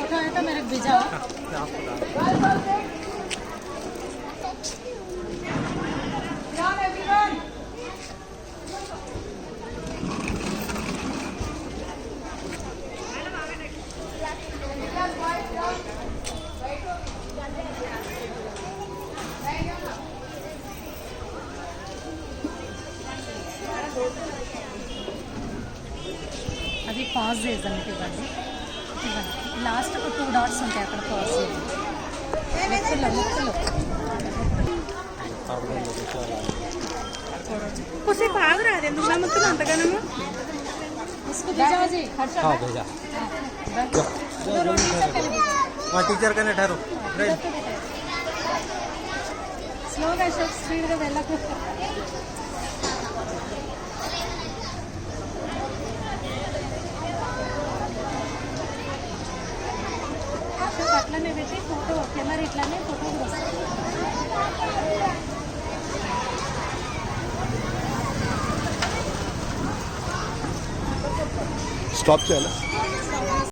Photo है तो मेरे को भेजा। అది పాజ్ చేద్దాం ఇవ్వండి. లాస్ట్ 2 డాట్స్ ఉంటాయి అక్కడ పాజ్ చేయండి. ముక్కలు కొద్దిసేపు ఆగురాదు, ఎందుకు నమ్ముతున్నావు అంతగానము? टीचर कने ठहरो స్లోగా స్పీడ్గా వెళ్ళకు. అట్లనే పెట్టి ఫోటో కెమెరా ఇట్లానే ఫోటో కూడా వస్తుంది. स्टॉप చేయాలా?